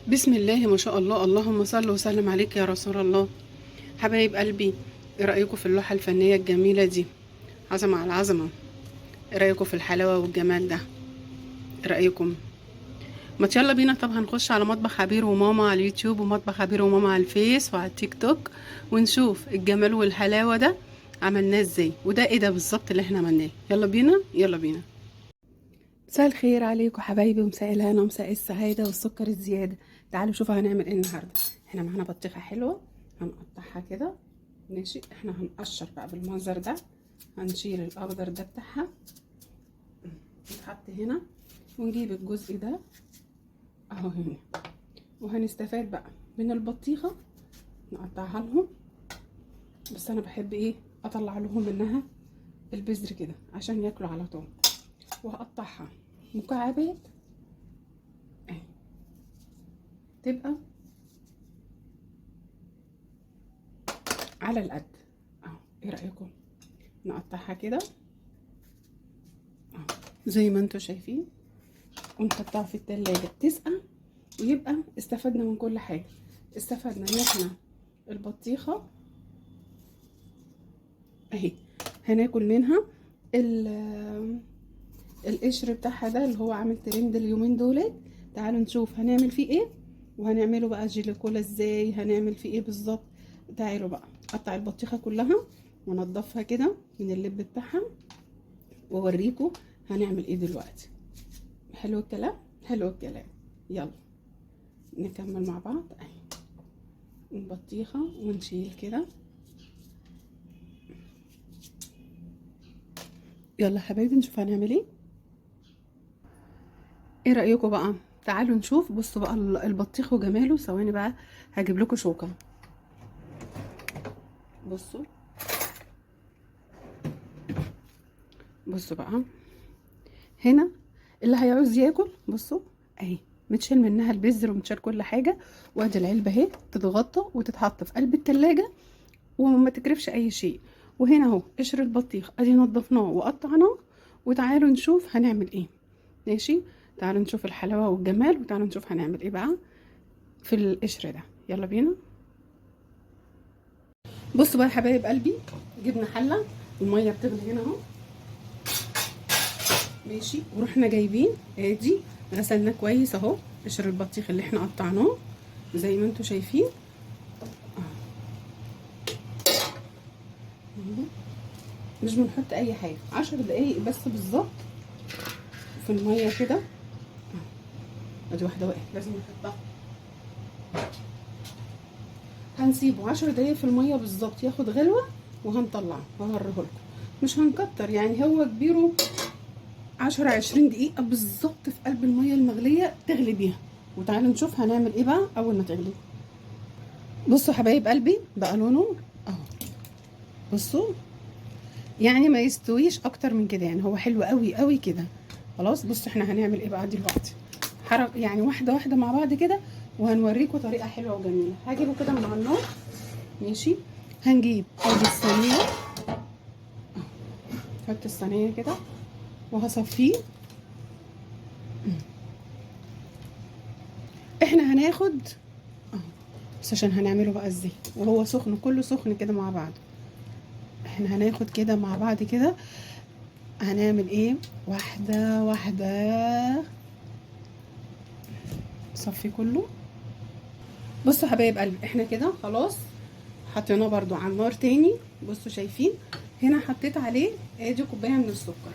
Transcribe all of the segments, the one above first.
بسم الله ما شاء الله، اللهم صل وسلم عليك يا رسول الله. حبايب قلبي، ايه رأيكم في اللوحة الفنية الجميلة دي؟ عظمة على عظمة. ايه رأيكم في الحلاوة والجمال ده؟ ايه رأيكم؟ ما يلا بينا. طب هنخش على مطبخ عبير وماما على اليوتيوب، ومطبخ عبير وماما على الفيس وعلى التيك توك، ونشوف الجمال والحلاوة ده عملناه ازاي، وده ايه ده بالظبط اللي احنا عملناه. يلا بينا يلا بينا. مساء الخير عليكم حبايبي، ومساء الهنا ومساء السعادة والسكر الزيادة. تعالوا شوفوا هنعمل ايه النهاردة. احنا معانا بطيخة حلوة، هنقطعها كده. ماشي، احنا هنقشر بقى بالمنظر ده. هنشيل الاخضر ده بتاعها يتحط هنا، ونجيب الجزء ده اهو هنا، وهنستفاد بقى من البطيخة نقطعها لهم. بس انا بحب ايه، اطلع لهم منها البذر كده عشان ياكلوا على طول. وهقطعها مكعبات اهي، تبقى على القد اهو. ايه رايكم نقطعها كده اهو زي ما انتوا شايفين، ونحطها في التلاجة تسقع، ويبقى استفدنا من كل حاجه. استفدنا ان احنا البطيخه اهي هناكل منها القشر بتاعها ده اللي هو عامل ترند اليومين دولت. تعالوا نشوف هنعمل فيه ايه، وهنعمله بقى جيلي كولا ازاي، هنعمل فيه ايه بالظبط. تعالوا بقى اقطع البطيخه كلها ونضفها كده من اللب بتاعها، واوريكم هنعمل ايه دلوقتي. حلو الكلام، حلو الكلام. يلا نكمل مع بعض اهي البطيخه، ونشيل كده. يلا حبايبي نشوف هنعمل ايه. ايه رأيكم بقى؟ تعالوا نشوف. بصوا بقى البطيخ وجماله. ثواني بقى هجيب لكم شوكة. بصوا بصوا بقى هنا اللي هيعوز ياكل. بصوا اهي متشال منها البذر ومتشال كل حاجة، وادي العلبة اهي تتغطى وتتحط في قلب التلاجة وما تكرفش اي شيء. وهنا اهو قشر البطيخ ادي نضفناه وقطعناه. وتعالوا نشوف هنعمل ايه. ماشي، تعالوا نشوف الحلاوة والجمال، وتعالوا نشوف هنعمل ايه بقى في القشر ده. يلا بينا. بصوا بقى يا حبايب قلبي، جبنا حله، الميه بتغلي هنا اهو. ماشي، ورحنا جايبين ادي غسلناه كويس اهو قشر البطيخ اللي احنا قطعناه زي ما انتوا شايفين اهو. مش بنحط اي حاجه، 10 دقايق بس بالظبط في الميه كده. ادي واحده وقعت لازم نحطها. هنسيبه 10 دقايق في الميه بالظبط ياخد غلوه، وهنطلعه وهوريه لكم. مش هنكتر يعني، هو كبيره 10-20 دقيقة بالظبط في قلب المية المغلية تغلي بيها. وتعالوا نشوف هنعمل ايه بقى اول ما تغلي. بصوا حبايب قلبي بقى لونه اهو. بصوا يعني ما يستويش اكتر من كده، يعني هو حلو قوي قوي كده. خلاص بصوا احنا هنعمل ايه بقى دلوقتي. حرك يعني واحدة واحدة مع بعض كده، وهنوريكم طريقة حلوة وجميلة. هجيبه كده من على النار. ماشي، هنجيب ادي الصينية، حط الصينية كده وهصفيه. احنا هناخد بس عشان هنعمله بقى ازاي وهو سخن، كله سخن كده مع بعض. احنا هناخد كده مع بعض كده. هنعمل ايه واحدة واحدة. صفي كله. بصوا حبايب قلبي احنا كده خلاص حطيناه برضو على النار تاني. بصوا شايفين هنا حطيت عليه ادي كوباية من السكر.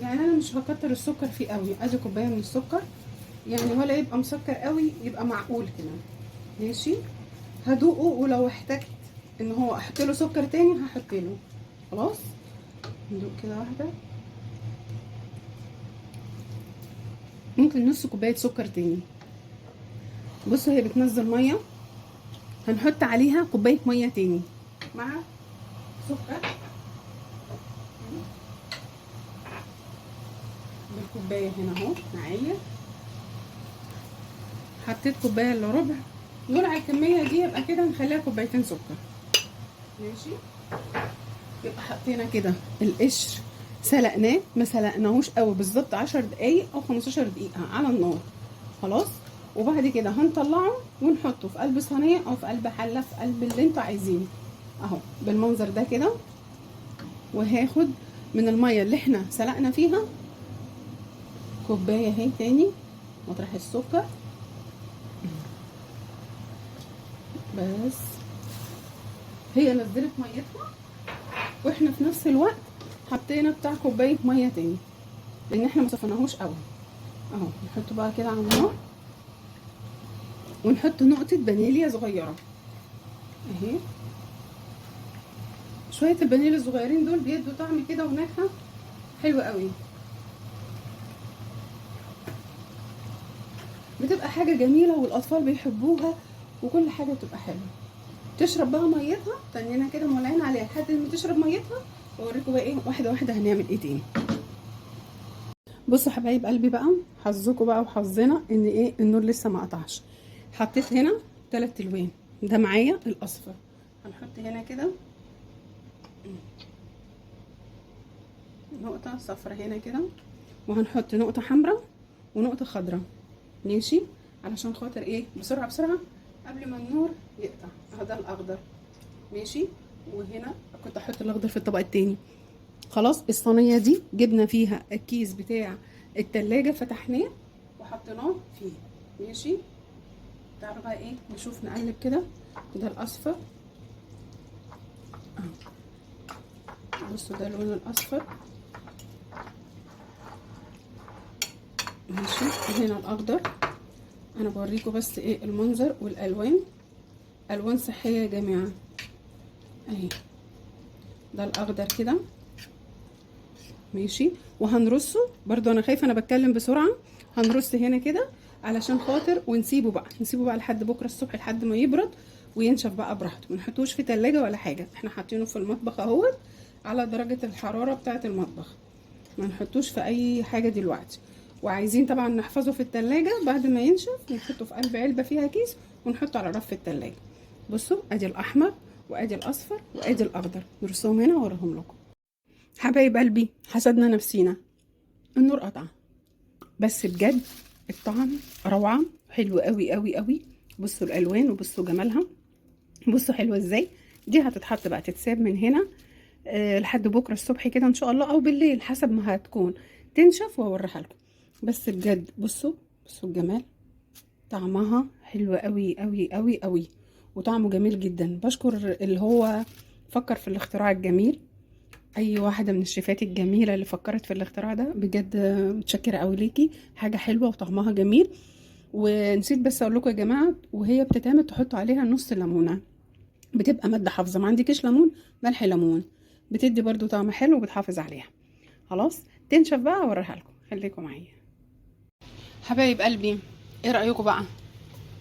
يعني انا مش هكتر السكر فيه قوي، ادي كوباية من السكر يعني، ولا يبقى مسكر قوي، يبقى معقول كده. ماشي، هدوقه ولو احتجت ان هو احط له سكر تاني هحط له. خلاص ندوق كده واحده، ممكن نص كوبايه سكر تاني. بصوا هي بتنزل ميه، هنحط عليها كوبايه ميه تاني مع سكر بالكوبايه هنا اهو معايا. حطيت كوبايه الا ربع، دول على الكميه دي، يبقى كده نخليها كوبايتين سكر. ماشي، يبقى حطينا كده القشر سلقناه، ما سلقناهوش قوي، بالظبط 10 دقايق او 15 دقيقه على النار. خلاص. وبعد كده هنطلعه ونحطه في قلب صينيه او في قلب حله، في قلب اللي انتوا عايزينه اهو بالمنظر ده كده. وهاخد من الميه اللي احنا سلقنا فيها كوبايه اهي تاني مطرح السكر بس. هي نزلت ميتها واحنا في نفس الوقت حطينا بتاع كوبايه ميه تاني، لان احنا ما صفناهوش قوي اهو. نحطه بقى كده على النار ونحط نقطه فانيليا صغيره اهي. شويه الفانيليا الصغيرين دول بيدوا طعم كده ونكهه حلوه قوي، بتبقى حاجه جميله والاطفال بيحبوها وكل حاجه بتبقى حلوه. تشرب بقى ميتها، تنينا كده مولعين عليها لحد ما تشرب ميتها، واوريكم بقى ايه واحده واحده هنعمل ايه تاني. بصوا حبايب قلبي بقى، حظكم بقى وحظنا ان ايه النور لسه ما قطعش. حطيت هنا 3 الوان، ده معايا الاصفر، هنحط هنا كده نقطه صفرا هنا كده، وهنحط نقطه حمراء ونقطه خضراء ماشي، علشان خاطر ايه بسرعه بسرعه قبل ما النور يقطع. اهو ده الاخضر ماشي، وهنا كنت احط الاخضر في الطبق التاني. خلاص. الصينيه دي جبنا فيها الكيس بتاع التلاجة، فتحناه وحطيناه فيه ماشي. تعالوا بقى ايه نشوف نقلب كده. ده الاصفر اهو، بصوا ده اللون الاصفر ماشي. هنا الاخضر، انا بوريكم بس ايه المنظر والالوان، الوان صحيه يا جماعه اهي. ده الاخضر كده ماشي. وهنرصه برضو، انا خايفه انا بتكلم بسرعه، هنرص هنا كده علشان خاطر، ونسيبه بقى لحد بكره الصبح لحد ما يبرد وينشف بقى براحته. ما نحطوش في تلاجة ولا حاجه، احنا حاطينه في المطبخ اهوت على درجه الحراره بتاعه المطبخ، ما نحطوش في اي حاجه دلوقتي. وعايزين طبعا نحفظه في التلاجة، بعد ما ينشف نحطه في قلب علبه فيها كيس ونحطه على رف التلاجة. بصوا ادي الاحمر وادي الاصفر وادي الاخضر، نرصهم هنا واوريهم لكم. حبايب قلبي حسدنا نفسينا، النور قطع، بس بجد الطعم روعه، حلو قوي قوي قوي. بصوا الالوان وبصوا جمالها، بصوا حلوه ازاي. دي هتتحط بقى تتساب من هنا لحد بكره الصبح كده ان شاء الله، او بالليل حسب ما هتكون تنشف واوريها لكم. بس بجد بصوا الجمال، طعمها حلو قوي قوي قوي قوي، وطعمه جميل جدا. بشكر اللي هو فكر في الاختراع الجميل، اي واحده من الشيفات الجميله اللي فكرت في الاختراع ده، بجد متشكره قوي ليكي، حاجه حلوه وطعمها جميل. ونسيت بس اقول لكم يا جماعه، وهي بتتعمل تحطوا عليها نص ليمونه، بتبقى ماده حافظه. ما عندكيش ليمون، ملح ليمون، بتدي برضو طعم حلو وبتحافظ عليها. خلاص تنشف بقى اوريها لكم، خليكم معايا حبايب قلبي. ايه رايكم بقى؟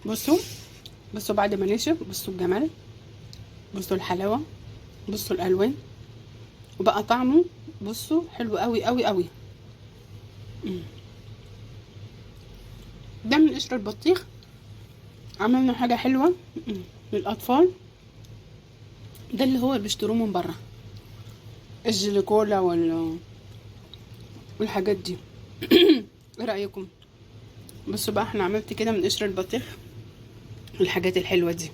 بصوا بعد ما نشف، بصوا الجمال، بصوا الحلاوه، بصوا الالوان، وبقى طعمه بصوا حلو قوي قوي قوي. ده من قشر البطيخ، عملنا حاجه حلوه للاطفال. ده اللي هو بيشتروه من بره، الجليكولا والحاجات دي. ايه رايكم؟ بصوا بقى احنا عملت كده من قشر البطيخ الحاجات الحلوه دي.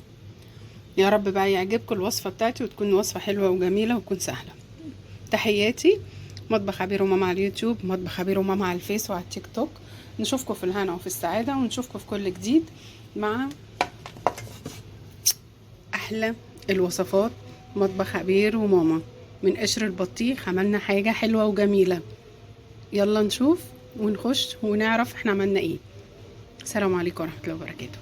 يا رب بقى يعجبكم الوصفه بتاعتي، وتكون وصفه حلوه وجميله وتكون سهله. تحياتي، مطبخ عبير وماما على اليوتيوب، مطبخ عبير وماما على الفيس وعلى التيك توك. نشوفكم في الهنا وفي السعاده، ونشوفكم في كل جديد مع احلى الوصفات. مطبخ عبير وماما، من قشر البطيخ عملنا حاجه حلوه وجميله. يلا نشوف ونخش ونعرف احنا عملنا ايه. السلام عليكم ورحمه الله وبركاته.